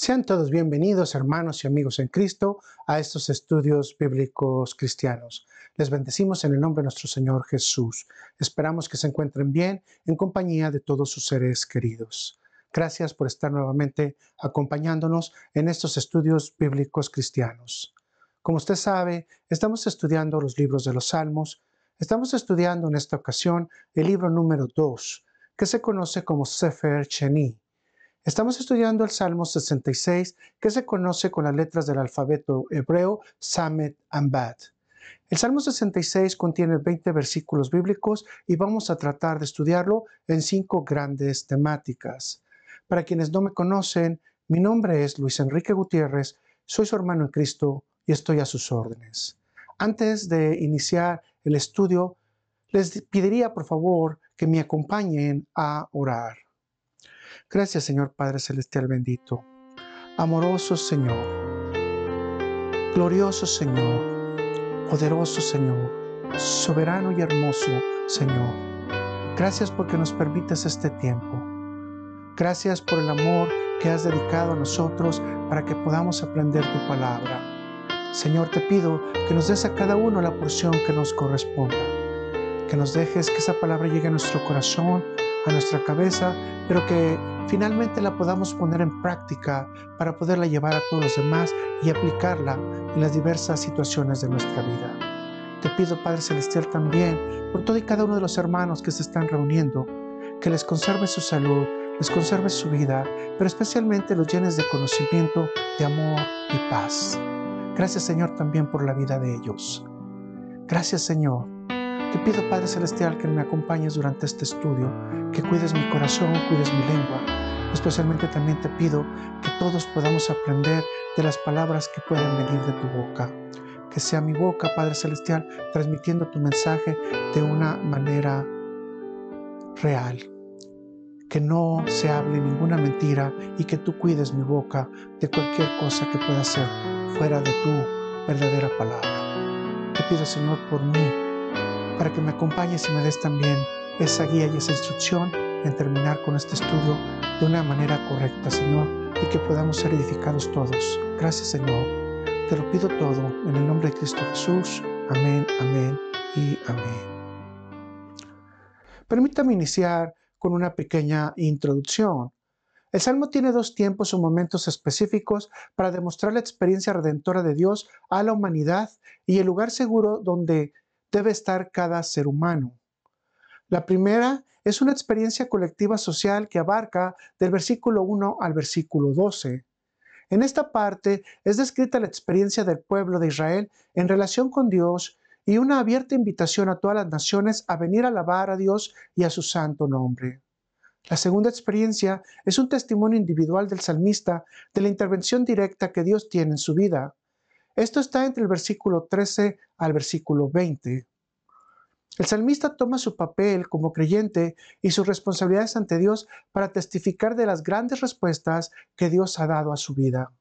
Sean todos bienvenidos, hermanos y amigos en Cristo, a estos estudios bíblicos cristianos. Les bendecimos en el nombre de nuestro Señor Jesús. Esperamos que se encuentren bien en compañía de todos sus seres queridos. Gracias por estar nuevamente acompañándonos en estos estudios bíblicos cristianos. Como usted sabe, estamos estudiando los libros de los Salmos. Estamos estudiando en esta ocasión el libro número 2, que se conoce como Sefer Sheni. Estamos estudiando el Salmo 66, que se conoce con las letras del alfabeto hebreo Samet Ambat. El Salmo 66 contiene 20 versículos bíblicos y vamos a tratar de estudiarlo en 5 grandes temáticas. Para quienes no me conocen, mi nombre es Luis Enrique Gutiérrez, soy su hermano en Cristo y estoy a sus órdenes. Antes de iniciar el estudio, les pediría por favor que me acompañen a orar. Gracias, Señor Padre Celestial bendito, amoroso Señor, glorioso Señor, poderoso Señor, soberano y hermoso Señor. Gracias porque nos permites este tiempo. Gracias por el amor que has dedicado a nosotros para que podamos aprender tu palabra. Señor, te pido que nos des a cada uno la porción que nos corresponda, que nos dejes que esa palabra llegue a nuestro corazón, a nuestra cabeza, pero que finalmente la podamos poner en práctica para poderla llevar a todos los demás y aplicarla en las diversas situaciones de nuestra vida. Te pido, Padre Celestial, también por todo y cada uno de los hermanos que se están reuniendo, que les conserve su salud, les conserve su vida, pero especialmente los llenes de conocimiento, de amor y paz. Gracias, Señor, también por la vida de ellos. Gracias, Señor. Te pido, Padre Celestial, que me acompañes durante este estudio, que cuides mi corazón, cuides mi lengua. Especialmente también te pido que todos podamos aprender de las palabras que pueden venir de tu boca. Que sea mi boca, Padre Celestial, transmitiendo tu mensaje de una manera real. Que no se hable ninguna mentira y que tú cuides mi boca de cualquier cosa que pueda ser fuera de tu verdadera palabra. Te pido, Señor, por mí, para que me acompañes y me des también esa guía y esa instrucción en terminar con este estudio de una manera correcta, Señor, y que podamos ser edificados todos. Gracias, Señor. Te lo pido todo en el nombre de Cristo Jesús. Amén, amén y amén. Permítame iniciar con una pequeña introducción. El Salmo tiene 2 tiempos o momentos específicos para demostrar la experiencia redentora de Dios a la humanidad y el lugar seguro donde debe estar cada ser humano. La primera es una experiencia colectiva social que abarca del versículo 1 al versículo 12. En esta parte es descrita la experiencia del pueblo de Israel en relación con Dios y una abierta invitación a todas las naciones a venir a alabar a Dios y a su santo nombre. La segunda experiencia es un testimonio individual del salmista de la intervención directa que Dios tiene en su vida. Esto está entre el versículo 13 al versículo 20. El salmista toma su papel como creyente y sus responsabilidades ante Dios para testificar de las grandes respuestas que Dios ha dado a su vida.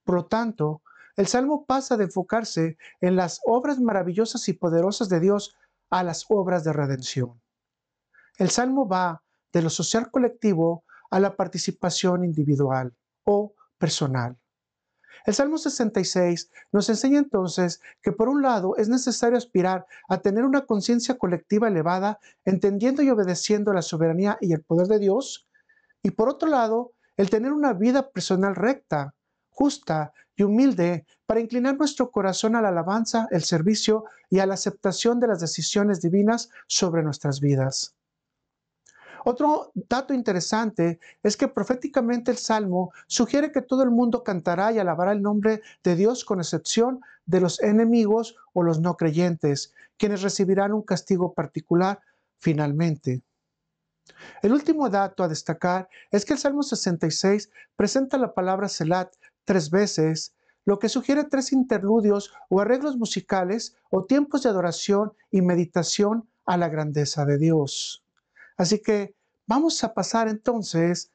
Por lo tanto, el Salmo pasa de enfocarse en las obras maravillosas y poderosas de Dios a las obras de redención. El Salmo va de lo social colectivo a la participación individual o personal. El Salmo 66 nos enseña entonces que por un lado es necesario aspirar a tener una conciencia colectiva elevada, entendiendo y obedeciendo la soberanía y el poder de Dios, y por otro lado, el tener una vida personal recta, justa y humilde para inclinar nuestro corazón a la alabanza, el servicio y a la aceptación de las decisiones divinas sobre nuestras vidas. Otro dato interesante es que proféticamente el Salmo sugiere que todo el mundo cantará y alabará el nombre de Dios con excepción de los enemigos o los no creyentes, quienes recibirán un castigo particular finalmente. El último dato a destacar es que el Salmo 66 presenta la palabra Selat 3 veces, lo que sugiere 3 interludios o arreglos musicales o tiempos de adoración y meditación a la grandeza de Dios. Así que vamos a pasar entonces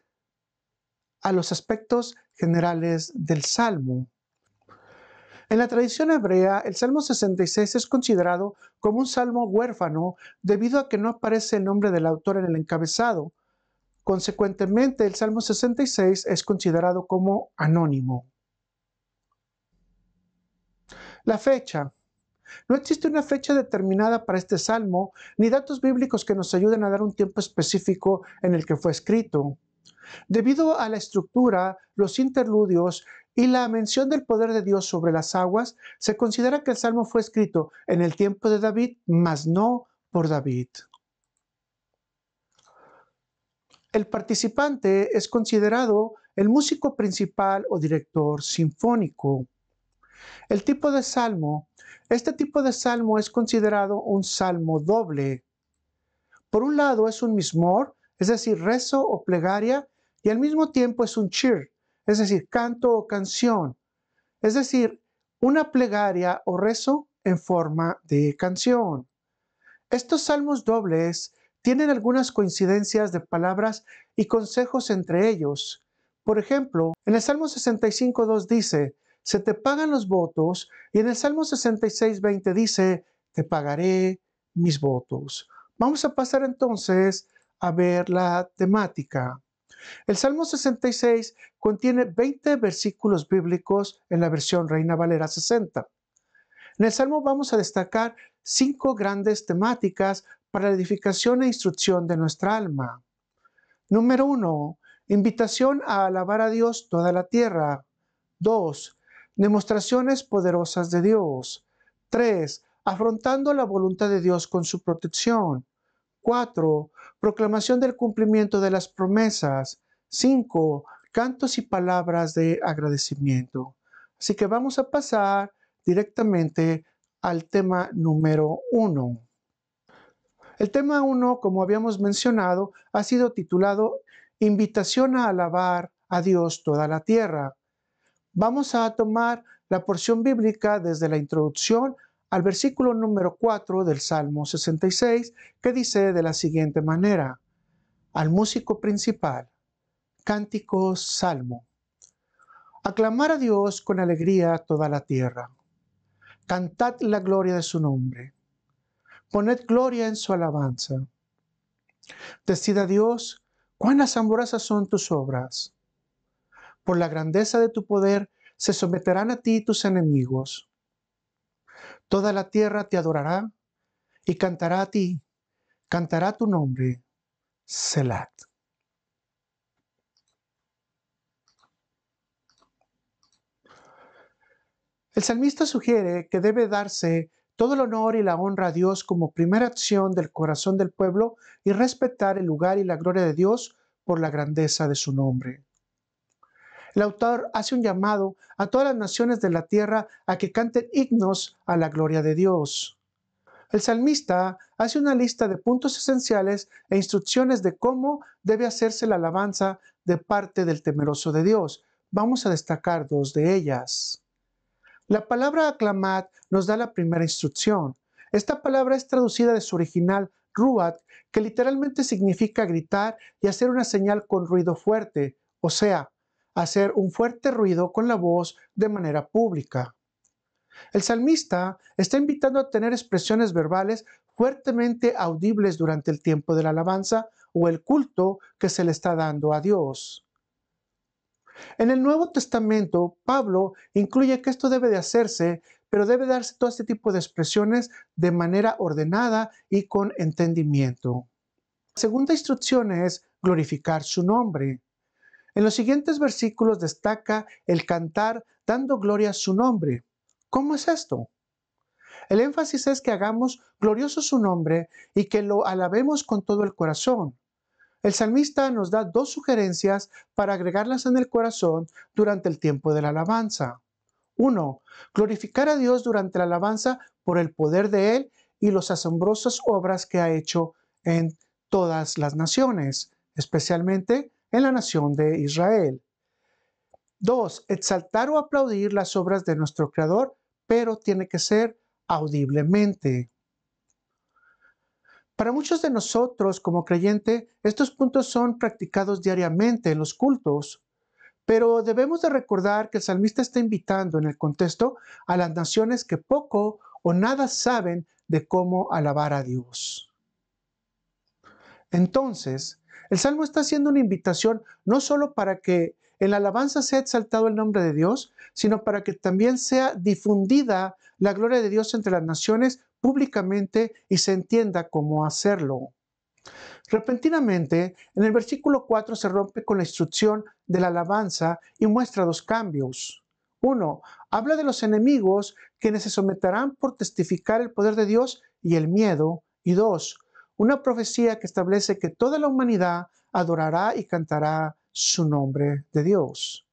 a los aspectos generales del Salmo. En la tradición hebrea, el Salmo 66 es considerado como un salmo huérfano debido a que no aparece el nombre del autor en el encabezado. Consecuentemente, el Salmo 66 es considerado como anónimo. La fecha. No existe una fecha determinada para este salmo, ni datos bíblicos que nos ayuden a dar un tiempo específico en el que fue escrito. Debido a la estructura, los interludios y la mención del poder de Dios sobre las aguas, se considera que el salmo fue escrito en el tiempo de David, mas no por David. El participante es considerado el músico principal o director sinfónico. El tipo de salmo. Este tipo de salmo es considerado un salmo doble. Por un lado es un mismor, es decir, rezo o plegaria, y al mismo tiempo es un shir, es decir, canto o canción, es decir, una plegaria o rezo en forma de canción. Estos salmos dobles tienen algunas coincidencias de palabras y consejos entre ellos. Por ejemplo, en el Salmo 65:2 dice, se te pagan los votos, y en el Salmo 66:20 dice, te pagaré mis votos. Vamos a pasar entonces a ver la temática. El Salmo 66 contiene 20 versículos bíblicos en la versión Reina Valera 60. En el Salmo vamos a destacar 5 grandes temáticas para la edificación e instrucción de nuestra alma. Número 1. Invitación a alabar a Dios toda la tierra. 2. Demostraciones poderosas de Dios. 3. Afrontando la voluntad de Dios con su protección. 4. Proclamación del cumplimiento de las promesas. 5. Cantos y palabras de agradecimiento. Así que vamos a pasar directamente al tema número 1. El tema 1, como habíamos mencionado, ha sido titulado Invitación a alabar a Dios toda la tierra. Vamos a tomar la porción bíblica desde la introducción al versículo número 4 del Salmo 66, que dice de la siguiente manera: al músico principal, cántico salmo. Aclamar a Dios con alegría toda la tierra. Cantad la gloria de su nombre. Poned gloria en su alabanza. Decid a Dios, cuán asombrosas son tus obras. Por la grandeza de tu poder se someterán a ti tus enemigos. Toda la tierra te adorará y cantará a ti, cantará tu nombre, Selat. El salmista sugiere que debe darse todo el honor y la honra a Dios como primera acción del corazón del pueblo y respetar el lugar y la gloria de Dios por la grandeza de su nombre. El autor hace un llamado a todas las naciones de la tierra a que canten himnos a la gloria de Dios. El salmista hace una lista de puntos esenciales e instrucciones de cómo debe hacerse la alabanza de parte del temeroso de Dios. Vamos a destacar 2 de ellas. La palabra aclamad nos da la primera instrucción. Esta palabra es traducida de su original ruat, que literalmente significa gritar y hacer una señal con ruido fuerte, o sea, hacer un fuerte ruido con la voz de manera pública. El salmista está invitando a tener expresiones verbales fuertemente audibles durante el tiempo de la alabanza o el culto que se le está dando a Dios. En el Nuevo Testamento, Pablo incluye que esto debe de hacerse, pero debe darse todo este tipo de expresiones de manera ordenada y con entendimiento. La segunda instrucción es glorificar su nombre. En los siguientes versículos destaca el cantar dando gloria a su nombre. ¿Cómo es esto? El énfasis es que hagamos glorioso su nombre y que lo alabemos con todo el corazón. El salmista nos da 2 sugerencias para agregarlas en el corazón durante el tiempo de la alabanza. 1. Glorificar a Dios durante la alabanza por el poder de Él y las asombrosas obras que ha hecho en todas las naciones, especialmente en la nación de Israel. 2. Exaltar o aplaudir las obras de nuestro Creador, pero tiene que ser audiblemente. Para muchos de nosotros como creyente, estos puntos son practicados diariamente en los cultos, pero debemos de recordar que el salmista está invitando en el contexto a las naciones que poco o nada saben de cómo alabar a Dios. Entonces, El Salmo está haciendo una invitación no solo para que en la alabanza sea exaltado el nombre de Dios, sino para que también sea difundida la gloria de Dios entre las naciones públicamente y se entienda cómo hacerlo. Repentinamente, en el versículo 4 se rompe con la instrucción de la alabanza y muestra dos cambios. Uno, habla de los enemigos quienes se someterán por testificar el poder de Dios y el miedo. Y dos, una profecía que establece que toda la humanidad adorará y cantará su nombre de Dios.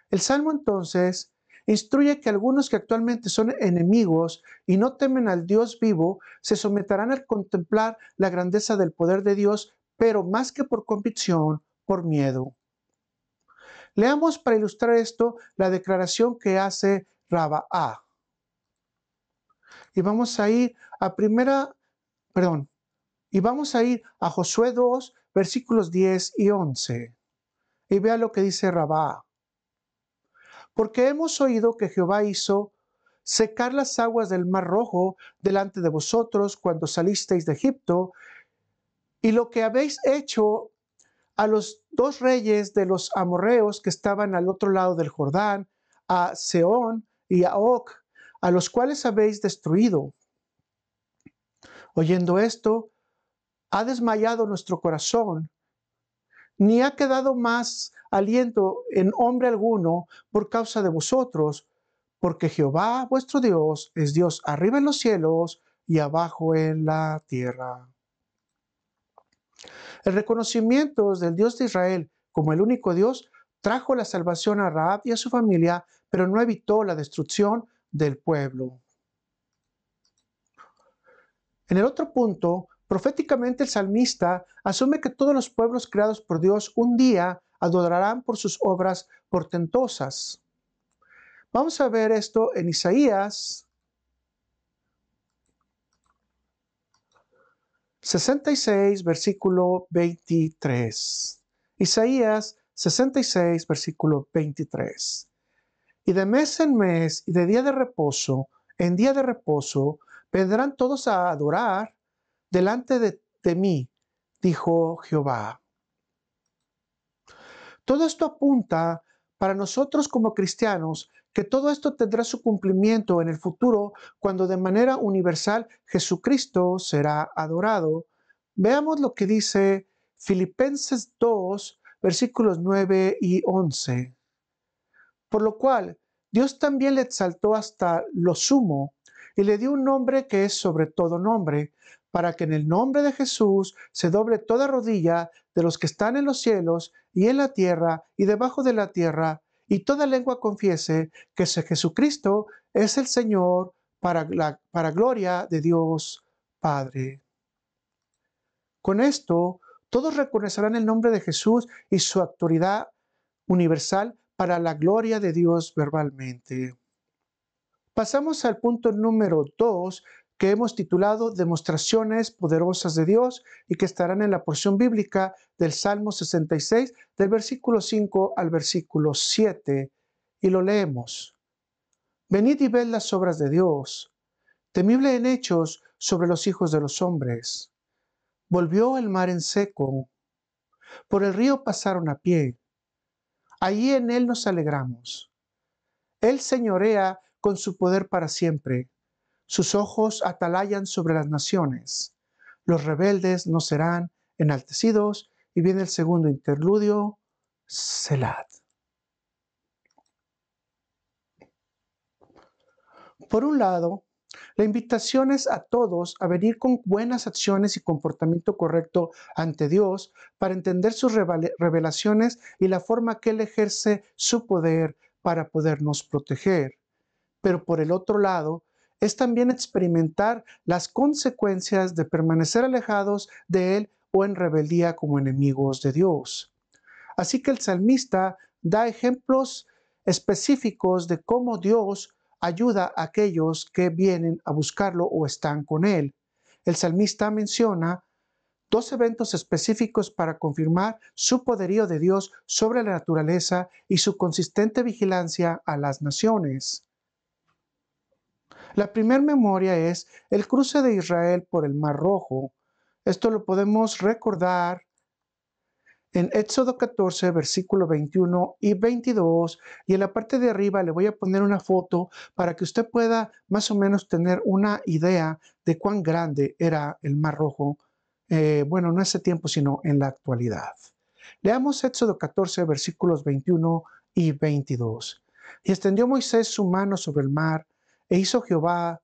El Salmo entonces instruye que algunos que actualmente son enemigos y no temen al Dios vivo, se someterán al contemplar la grandeza del poder de Dios, pero más que por convicción, por miedo. Leamos para ilustrar esto la declaración que hace Rabaa. Y vamos a ir a y vamos a ir a Josué 2, versículos 10 y 11. Y vea lo que dice Rabaa. Porque hemos oído que Jehová hizo secar las aguas del Mar Rojo delante de vosotros cuando salisteis de Egipto, y lo que habéis hecho a los dos reyes de los amorreos que estaban al otro lado del Jordán, a Sehón y a Og, a los cuales habéis destruido. Oyendo esto, ha desmayado nuestro corazón, ni ha quedado más aliento en hombre alguno por causa de vosotros, porque Jehová vuestro Dios es Dios arriba en los cielos y abajo en la tierra. El reconocimiento del Dios de Israel como el único Dios trajo la salvación a Rahab y a su familia, pero no evitó la destrucción del pueblo. En el otro punto, proféticamente el salmista asume que todos los pueblos creados por Dios un día adorarán por sus obras portentosas. Vamos a ver esto en Isaías 66, versículo 23. Isaías 66, versículo 23. Y de mes en mes y de día de reposo en día de reposo vendrán todos a adorar delante de mí, dijo Jehová. Todo esto apunta para nosotros como cristianos que todo esto tendrá su cumplimiento en el futuro cuando de manera universal Jesucristo será adorado. Veamos lo que dice Filipenses 2, versículos 9 y 11. Por lo cual Dios también le exaltó hasta lo sumo y le dio un nombre que es sobre todo nombre, para que en el nombre de Jesús se doble toda rodilla de los que están en los cielos y en la tierra y debajo de la tierra, y toda lengua confiese que Jesucristo es el Señor para gloria de Dios Padre. Con esto, todos reconocerán el nombre de Jesús y su autoridad universal para la gloria de Dios verbalmente. Pasamos al punto número 2, que hemos titulado Demostraciones poderosas de Dios y que estarán en la porción bíblica del Salmo 66, del versículo 5 al versículo 7, y lo leemos. Venid y ved las obras de Dios, temible en hechos sobre los hijos de los hombres. Volvió el mar en seco, por el río pasaron a pie. Allí en él nos alegramos. Él señorea con su poder para siempre. Sus ojos atalayan sobre las naciones. Los rebeldes no serán enaltecidos. Y viene el segundo interludio, Selah. Por un lado, la invitación es a todos a venir con buenas acciones y comportamiento correcto ante Dios para entender sus revelaciones y la forma que Él ejerce su poder para podernos proteger. Pero por el otro lado, es también experimentar las consecuencias de permanecer alejados de Él o en rebeldía como enemigos de Dios. Así que el salmista da ejemplos específicos de cómo Dios ayuda a aquellos que vienen a buscarlo o están con Él. El salmista menciona dos eventos específicos para confirmar su poderío de Dios sobre la naturaleza y su consistente vigilancia a las naciones. La primera memoria es el cruce de Israel por el Mar Rojo. Esto lo podemos recordar En Éxodo 14, versículo 21 y 22, y en la parte de arriba le voy a poner una foto para que usted pueda más o menos tener una idea de cuán grande era el Mar Rojo, bueno, no ese tiempo, sino en la actualidad. Leamos Éxodo 14, versículos 21 y 22. Y extendió Moisés su mano sobre el mar, e hizo Jehová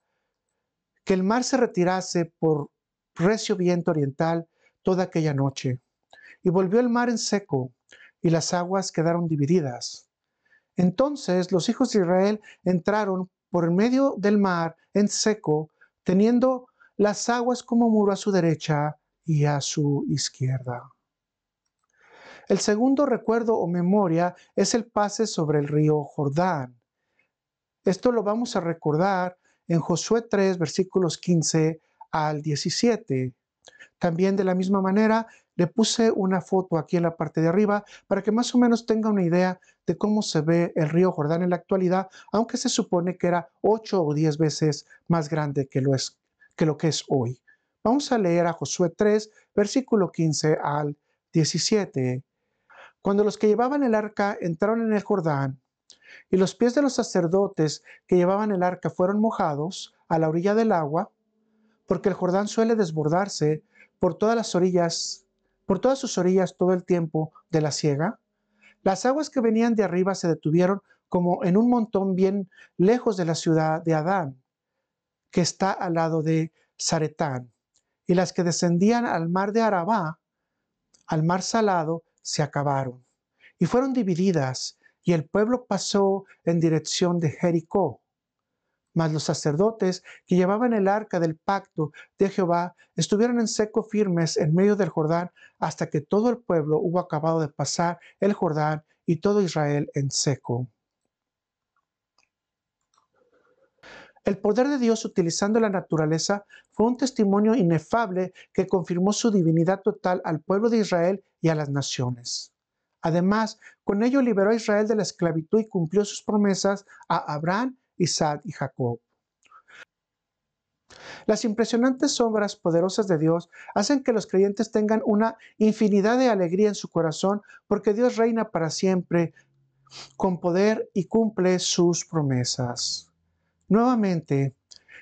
que el mar se retirase por recio viento oriental toda aquella noche. Y volvió el mar en seco, y las aguas quedaron divididas. Entonces los hijos de Israel entraron por el medio del mar en seco, teniendo las aguas como muro a su derecha y a su izquierda. El segundo recuerdo o memoria es el pase sobre el río Jordán. Esto lo vamos a recordar en Josué 3, versículos 15 al 17. También de la misma manera le puse una foto aquí en la parte de arriba para que más o menos tenga una idea de cómo se ve el río Jordán en la actualidad, aunque se supone que era 8 o 10 veces más grande que lo que es hoy. Vamos a leer a Josué 3, versículo 15 al 17. Cuando los que llevaban el arca entraron en el Jordán, y los pies de los sacerdotes que llevaban el arca fueron mojados a la orilla del agua, porque el Jordán suele desbordarse por todas las orillas, por todas sus orillas todo el tiempo de la siega, las aguas que venían de arriba se detuvieron como en un montón bien lejos de la ciudad de Adán, que está al lado de Zaretán, y las que descendían al mar de Arabá, al mar salado, se acabaron, y fueron divididas, y el pueblo pasó en dirección de Jericó. Mas los sacerdotes que llevaban el arca del pacto de Jehová estuvieron en seco firmes en medio del Jordán hasta que todo el pueblo hubo acabado de pasar el Jordán y todo Israel en seco. El poder de Dios utilizando la naturaleza fue un testimonio inefable que confirmó su divinidad total al pueblo de Israel y a las naciones. Además, con ello liberó a Israel de la esclavitud y cumplió sus promesas a Abraham, Isaac y Jacob. Las impresionantes obras poderosas de Dios hacen que los creyentes tengan una infinidad de alegría en su corazón porque Dios reina para siempre con poder y cumple sus promesas. Nuevamente,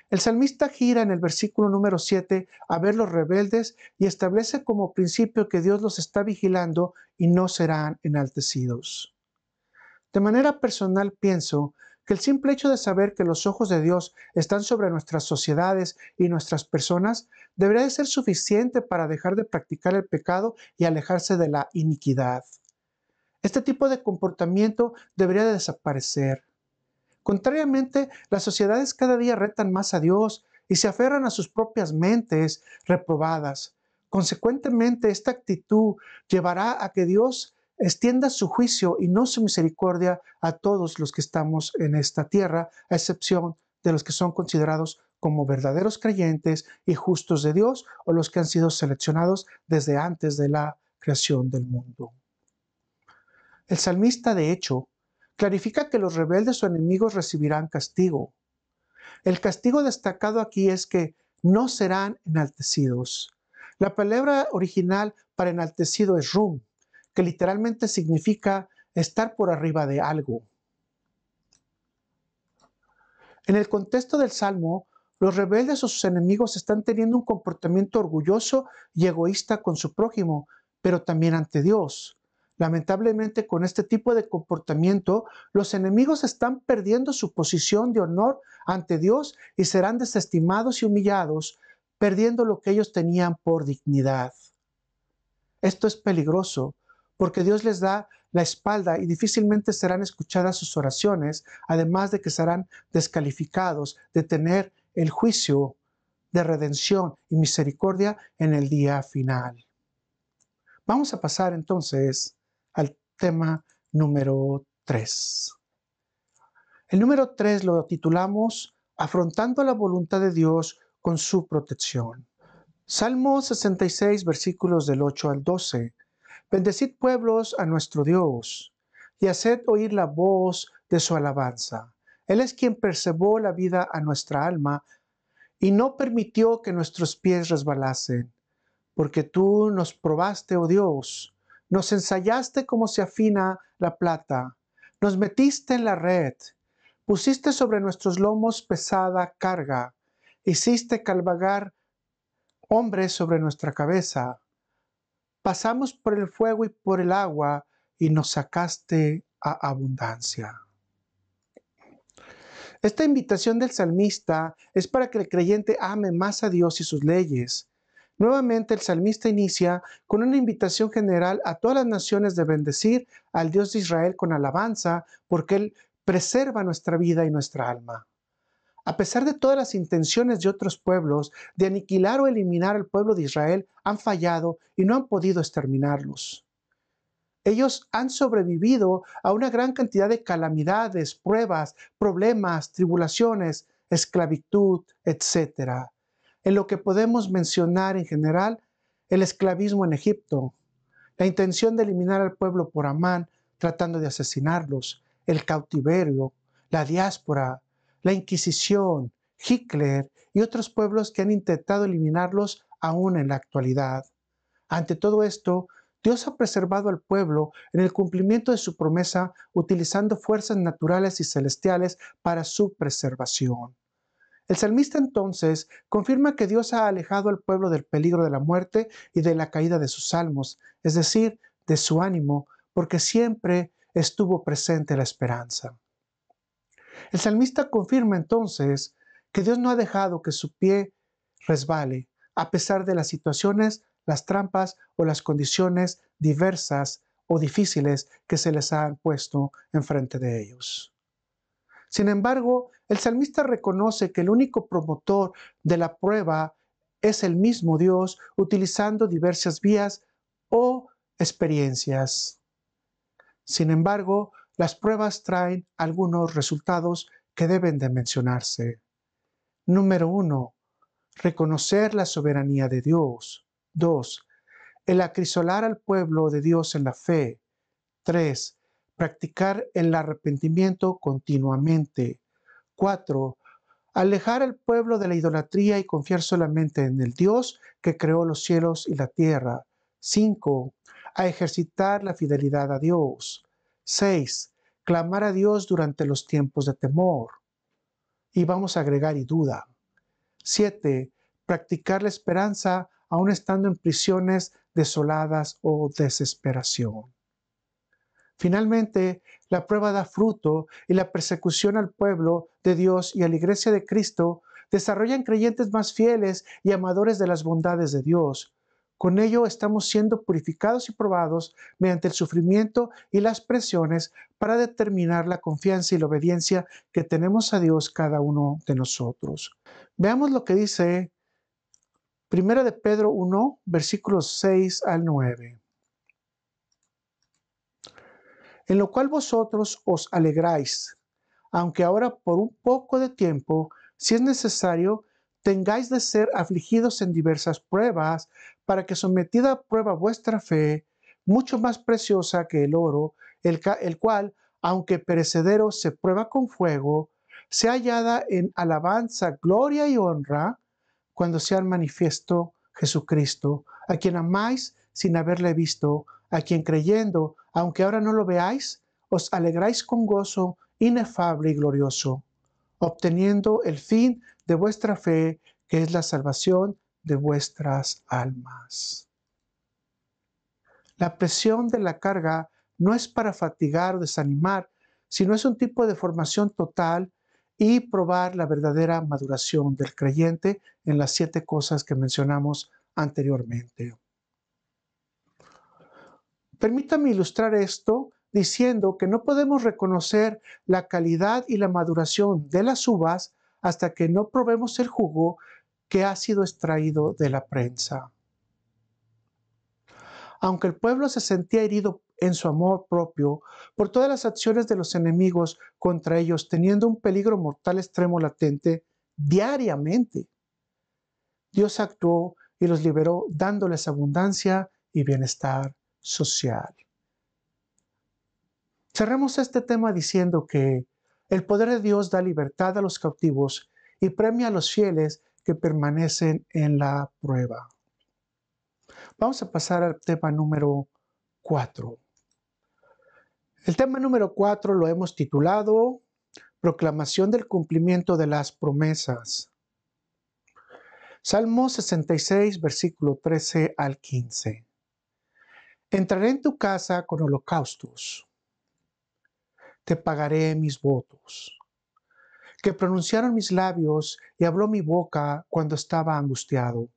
el salmista gira en el versículo número 7 a ver los rebeldes y establece como principio que Dios los está vigilando y no serán enaltecidos. De manera personal pienso que el simple hecho de saber que los ojos de Dios están sobre nuestras sociedades y nuestras personas debería de ser suficiente para dejar de practicar el pecado y alejarse de la iniquidad. Este tipo de comportamiento debería de desaparecer. Contrariamente, las sociedades cada día retan más a Dios y se aferran a sus propias mentes reprobadas. Consecuentemente, esta actitud llevará a que Dios extienda su juicio y no su misericordia a todos los que estamos en esta tierra, a excepción de los que son considerados como verdaderos creyentes y justos de Dios o los que han sido seleccionados desde antes de la creación del mundo. El salmista, de hecho, clarifica que los rebeldes o enemigos recibirán castigo. El castigo destacado aquí es que no serán enaltecidos. La palabra original para enaltecido es rum, que literalmente significa estar por arriba de algo. En el contexto del Salmo, los rebeldes o sus enemigos están teniendo un comportamiento orgulloso y egoísta con su prójimo, pero también ante Dios. Lamentablemente, con este tipo de comportamiento, los enemigos están perdiendo su posición de honor ante Dios y serán desestimados y humillados, perdiendo lo que ellos tenían por dignidad. Esto es peligroso porque Dios les da la espalda y difícilmente serán escuchadas sus oraciones, además de que serán descalificados de tener el juicio de redención y misericordia en el día final. Vamos a pasar entonces al tema número 3. El número 3 lo titulamos Afrontando la voluntad de Dios con su protección. Salmo 66, versículos del 8 al 12. Bendecid pueblos a nuestro Dios, y haced oír la voz de su alabanza. Él es quien preservó la vida a nuestra alma, y no permitió que nuestros pies resbalasen. Porque tú nos probaste, oh Dios, Nos ensayaste como se afina la plata. Nos metiste en la red. Pusiste sobre nuestros lomos pesada carga. Hiciste cabalgar hombres sobre nuestra cabeza. Pasamos por el fuego y por el agua y nos sacaste a abundancia. Esta invitación del salmista es para que el creyente ame más a Dios y sus leyes. Nuevamente el salmista inicia con una invitación general a todas las naciones de bendecir al Dios de Israel con alabanza, porque Él preserva nuestra vida y nuestra alma. A pesar de todas las intenciones de otros pueblos de aniquilar o eliminar al pueblo de Israel, han fallado y no han podido exterminarlos. Ellos han sobrevivido a una gran cantidad de calamidades, pruebas, problemas, tribulaciones, esclavitud, etc. En lo que podemos mencionar en general, el esclavismo en Egipto, la intención de eliminar al pueblo por Amán, tratando de asesinarlos, el cautiverio, la diáspora, la Inquisición, Hitler y otros pueblos que han intentado eliminarlos aún en la actualidad. Ante todo esto, Dios ha preservado al pueblo en el cumplimiento de su promesa, utilizando fuerzas naturales y celestiales para su preservación. El salmista entonces confirma que Dios ha alejado al pueblo del peligro de la muerte y de la caída de sus almos, es decir, de su ánimo, porque siempre estuvo presente la esperanza. El salmista confirma entonces que Dios no ha dejado que su pie resbale, a pesar de las situaciones, las trampas o las condiciones diversas o difíciles que se les han puesto enfrente de ellos. Sin embargo, el salmista reconoce que el único promotor de la prueba es el mismo Dios, utilizando diversas vías o experiencias. Sin embargo, las pruebas traen algunos resultados que deben de mencionarse. Número 1. Reconocer la soberanía de Dios. 2. El acrisolar al pueblo de Dios en la fe. 3. Practicar el arrepentimiento continuamente. 4. Alejar al pueblo de la idolatría y confiar solamente en el Dios que creó los cielos y la tierra. 5. A ejercitar la fidelidad a Dios. 6. Clamar a Dios durante los tiempos de temor. Y vamos a agregar y duda. 7. Practicar la esperanza aún estando en prisiones desoladas o desesperación. Finalmente, la prueba da fruto y la persecución al pueblo de Dios y a la iglesia de Cristo desarrollan creyentes más fieles y amadores de las bondades de Dios. Con ello estamos siendo purificados y probados mediante el sufrimiento y las presiones para determinar la confianza y la obediencia que tenemos a Dios cada uno de nosotros. Veamos lo que dice 1 de Pedro 1, versículos 6 al 9. En lo cual vosotros os alegráis, aunque ahora por un poco de tiempo, si es necesario, tengáis de ser afligidos en diversas pruebas, para que sometida a prueba vuestra fe, mucho más preciosa que el oro, el cual, aunque perecedero, se prueba con fuego, sea hallada en alabanza, gloria y honra, cuando sea manifiesto Jesucristo, a quien amáis sin haberle visto, a quien creyendo, aunque ahora no lo veáis, os alegráis con gozo inefable y glorioso, obteniendo el fin de vuestra fe, que es la salvación de vuestras almas. La presión de la carga no es para fatigar o desanimar, sino es un tipo de formación total y probar la verdadera maduración del creyente en las 7 cosas que mencionamos anteriormente. Permítame ilustrar esto diciendo que no podemos reconocer la calidad y la maduración de las uvas hasta que no probemos el jugo que ha sido extraído de la prensa. Aunque el pueblo se sentía herido en su amor propio por todas las acciones de los enemigos contra ellos, teniendo un peligro mortal extremo latente diariamente, Dios actuó y los liberó dándoles abundancia y bienestar social. Cerremos este tema diciendo que el poder de Dios da libertad a los cautivos y premia a los fieles que permanecen en la prueba. Vamos a pasar al tema número 4. El tema número 4 lo hemos titulado Proclamación del cumplimiento de las promesas. Salmo 66, versículo 13 al 15. Entraré en tu casa con holocaustos. Te pagaré mis votos, que pronunciaron mis labios y habló mi boca cuando estaba angustiado.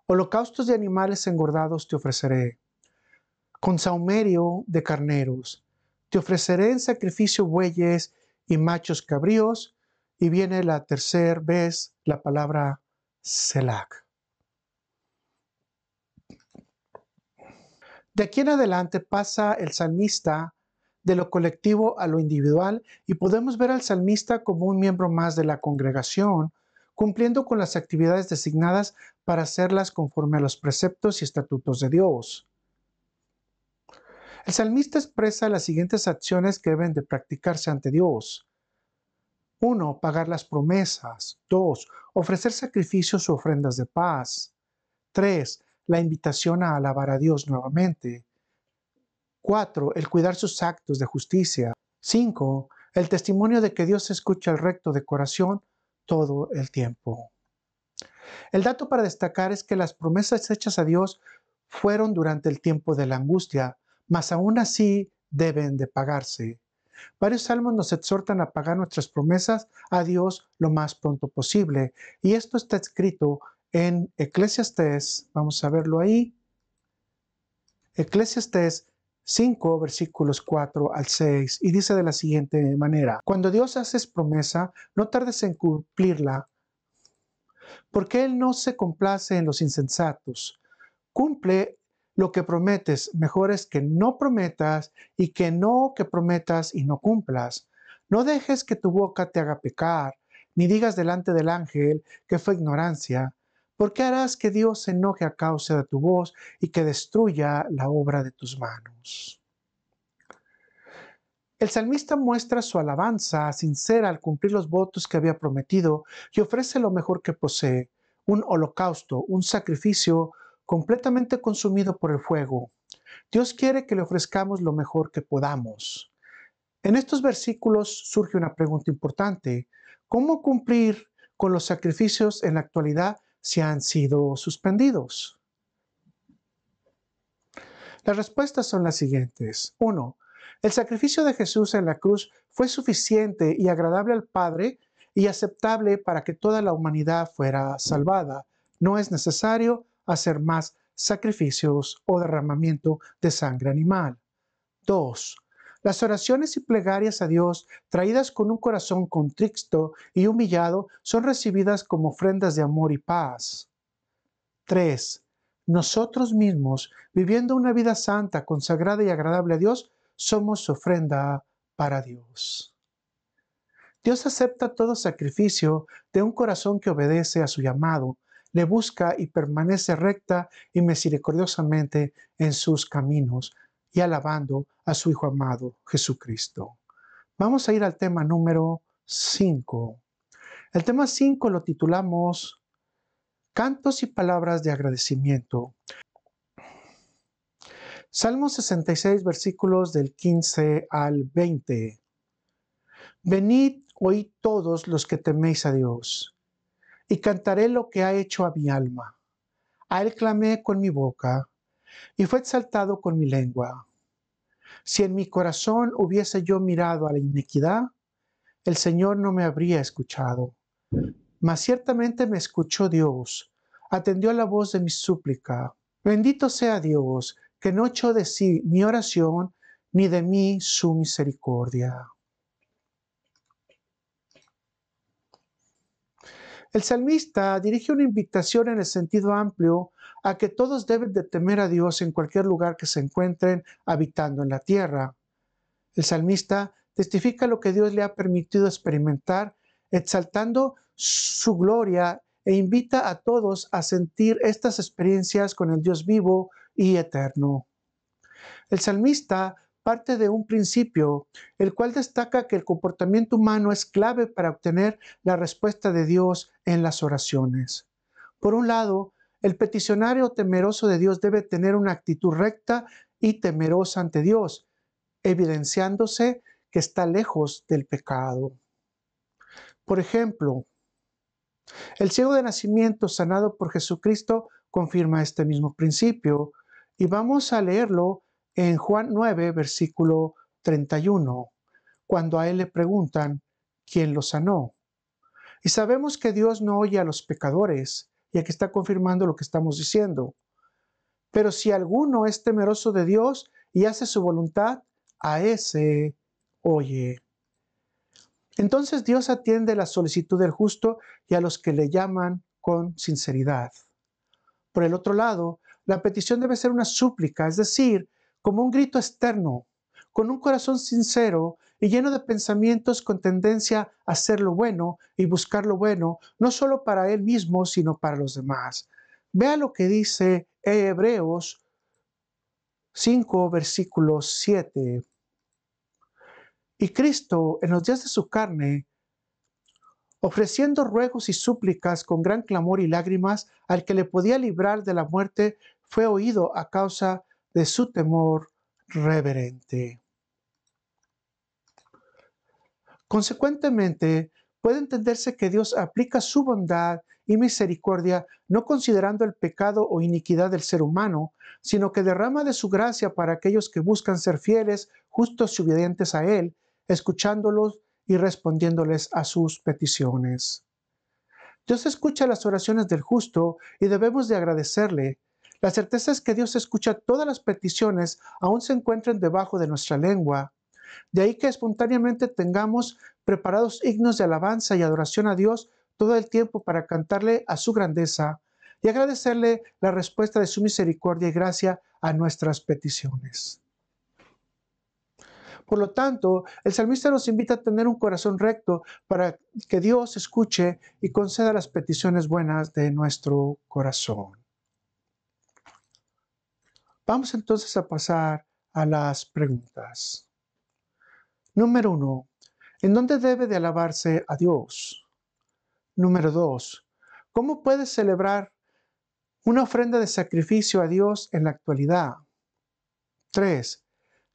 Holocaustos de animales engordados te ofreceré, con sahumerio de carneros. Te ofreceré en sacrificio bueyes y machos cabríos. Y viene la tercera vez la palabra Selah. De aquí en adelante pasa el salmista de lo colectivo a lo individual y podemos ver al salmista como un miembro más de la congregación, cumpliendo con las actividades designadas para hacerlas conforme a los preceptos y estatutos de Dios. El salmista expresa las siguientes acciones que deben de practicarse ante Dios. 1. Pagar las promesas. 2. Ofrecer sacrificios u ofrendas de paz. 3. La invitación a alabar a Dios nuevamente. 4. El cuidar sus actos de justicia. 5. El testimonio de que Dios escucha al recto de corazón todo el tiempo. El dato para destacar es que las promesas hechas a Dios fueron durante el tiempo de la angustia, mas aún así deben de pagarse. Varios salmos nos exhortan a pagar nuestras promesas a Dios lo más pronto posible. Y esto está escrito en Eclesiastés, vamos a verlo ahí. Eclesiastés 5, versículos 4 al 6, y dice de la siguiente manera: Cuando Dios haces promesa, no tardes en cumplirla, porque Él no se complace en los insensatos. Cumple lo que prometes, mejor es que no prometas y que no que prometas y no cumplas. No dejes que tu boca te haga pecar, ni digas delante del ángel que fue ignorancia, porque harás que Dios se enoje a causa de tu voz y que destruya la obra de tus manos. El salmista muestra su alabanza sincera al cumplir los votos que había prometido y ofrece lo mejor que posee, un holocausto, un sacrificio completamente consumido por el fuego. Dios quiere que le ofrezcamos lo mejor que podamos. En estos versículos surge una pregunta importante: ¿cómo cumplir con los sacrificios en la actualidad si han sido suspendidos? Las respuestas son las siguientes. 1. El sacrificio de Jesús en la cruz fue suficiente y agradable al Padre y aceptable para que toda la humanidad fuera salvada. No es necesario hacer más sacrificios o derramamiento de sangre animal. 2. Las oraciones y plegarias a Dios, traídas con un corazón contrito y humillado, son recibidas como ofrendas de amor y paz. 3. Nosotros mismos, viviendo una vida santa, consagrada y agradable a Dios, somos su ofrenda para Dios. Dios acepta todo sacrificio de un corazón que obedece a su llamado, le busca y permanece recta y misericordiosamente en sus caminos, y alabando a su Hijo amado, Jesucristo. Vamos a ir al tema número 5. El tema 5 lo titulamos Cantos y palabras de agradecimiento. Salmo 66, versículos del 15 al 20. Venid, oíd todos los que teméis a Dios, y cantaré lo que ha hecho a mi alma. A Él clamé con mi boca, y fue exaltado con mi lengua. Si en mi corazón hubiese yo mirado a la iniquidad, el Señor no me habría escuchado. Mas ciertamente me escuchó Dios, atendió a la voz de mi súplica. Bendito sea Dios, que no echó de sí mi oración, ni de mí su misericordia. El salmista dirige una invitación en el sentido amplio a que todos deben de temer a Dios en cualquier lugar que se encuentren habitando en la tierra. El salmista testifica lo que Dios le ha permitido experimentar, exaltando su gloria e invita a todos a sentir estas experiencias con el Dios vivo y eterno. El salmista parte de un principio, el cual destaca que el comportamiento humano es clave para obtener la respuesta de Dios en las oraciones. Por un lado, el peticionario temeroso de Dios debe tener una actitud recta y temerosa ante Dios, evidenciándose que está lejos del pecado. Por ejemplo, el ciego de nacimiento sanado por Jesucristo confirma este mismo principio, y vamos a leerlo en Juan 9, versículo 31, cuando a él le preguntan quién lo sanó. Y sabemos que Dios no oye a los pecadores, y aquí está confirmando lo que estamos diciendo. Pero si alguno es temeroso de Dios y hace su voluntad, a ese oye. Entonces Dios atiende la solicitud del justo y a los que le llaman con sinceridad. Por el otro lado, la petición debe ser una súplica, es decir, como un grito externo, con un corazón sincero y lleno de pensamientos con tendencia a hacer lo bueno y buscar lo bueno, no solo para él mismo, sino para los demás. Vea lo que dice Hebreos 5, versículo 7. Y Cristo, en los días de su carne, ofreciendo ruegos y súplicas con gran clamor y lágrimas al que le podía librar de la muerte, fue oído a causa de su temor reverente. Consecuentemente, puede entenderse que Dios aplica su bondad y misericordia no considerando el pecado o iniquidad del ser humano, sino que derrama de su gracia para aquellos que buscan ser fieles, justos y obedientes a Él, escuchándolos y respondiéndoles a sus peticiones. Dios escucha las oraciones del justo y debemos de agradecerle. La certeza es que Dios escucha todas las peticiones, aun se encuentren debajo de nuestra lengua. De ahí que espontáneamente tengamos preparados himnos de alabanza y adoración a Dios todo el tiempo para cantarle a su grandeza y agradecerle la respuesta de su misericordia y gracia a nuestras peticiones. Por lo tanto, el salmista nos invita a tener un corazón recto para que Dios escuche y conceda las peticiones buenas de nuestro corazón. Vamos entonces a pasar a las preguntas. Número 1. ¿En dónde debe de alabarse a Dios? Número 2. ¿Cómo puedes celebrar una ofrenda de sacrificio a Dios en la actualidad? 3.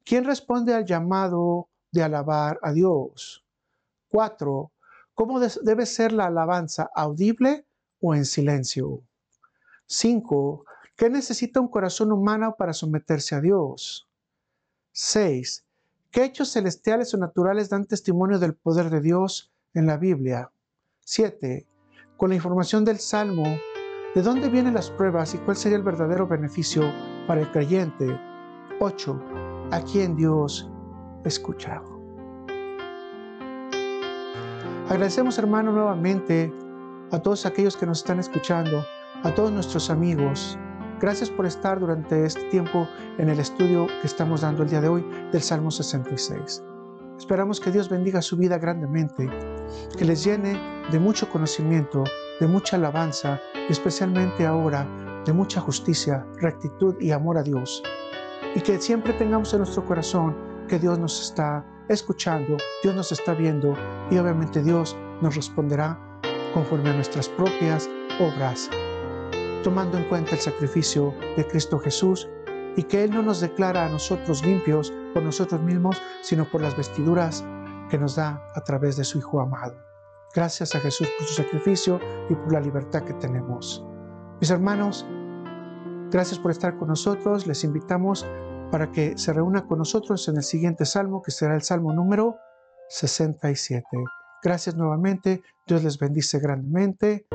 ¿Quién responde al llamado de alabar a Dios? 4. ¿Cómo debe ser la alabanza? ¿Audible o en silencio? 5. ¿Qué necesita un corazón humano para someterse a Dios? 6. ¿Qué hechos celestiales o naturales dan testimonio del poder de Dios en la Biblia? 7. Con la información del Salmo, ¿de dónde vienen las pruebas y cuál sería el verdadero beneficio para el creyente? 8. ¿A quién Dios escucha? Agradecemos, hermano, nuevamente a todos aquellos que nos están escuchando, a todos nuestros amigos. Gracias por estar durante este tiempo en el estudio que estamos dando el día de hoy del Salmo 66. Esperamos que Dios bendiga su vida grandemente, que les llene de mucho conocimiento, de mucha alabanza y especialmente ahora de mucha justicia, rectitud y amor a Dios. Y que siempre tengamos en nuestro corazón que Dios nos está escuchando, Dios nos está viendo y obviamente Dios nos responderá conforme a nuestras propias obras, tomando en cuenta el sacrificio de Cristo Jesús y que Él no nos declara a nosotros limpios por nosotros mismos, sino por las vestiduras que nos da a través de su Hijo amado. Gracias a Jesús por su sacrificio y por la libertad que tenemos. Mis hermanos, gracias por estar con nosotros. Les invitamos para que se reúna con nosotros en el siguiente salmo, que será el salmo número 67. Gracias nuevamente. Dios les bendice grandemente.